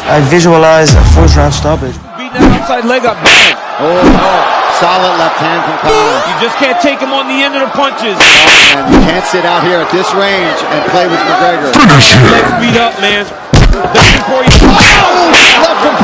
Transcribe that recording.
I visualize a first round stoppage. Beat that outside leg up, bang. Oh, no. Solid left hand from Conor. You just can't take him on the end of the punches. And you can't sit out here at this range and play with McGregor. Legs beat up, man. Before you. Oh, left from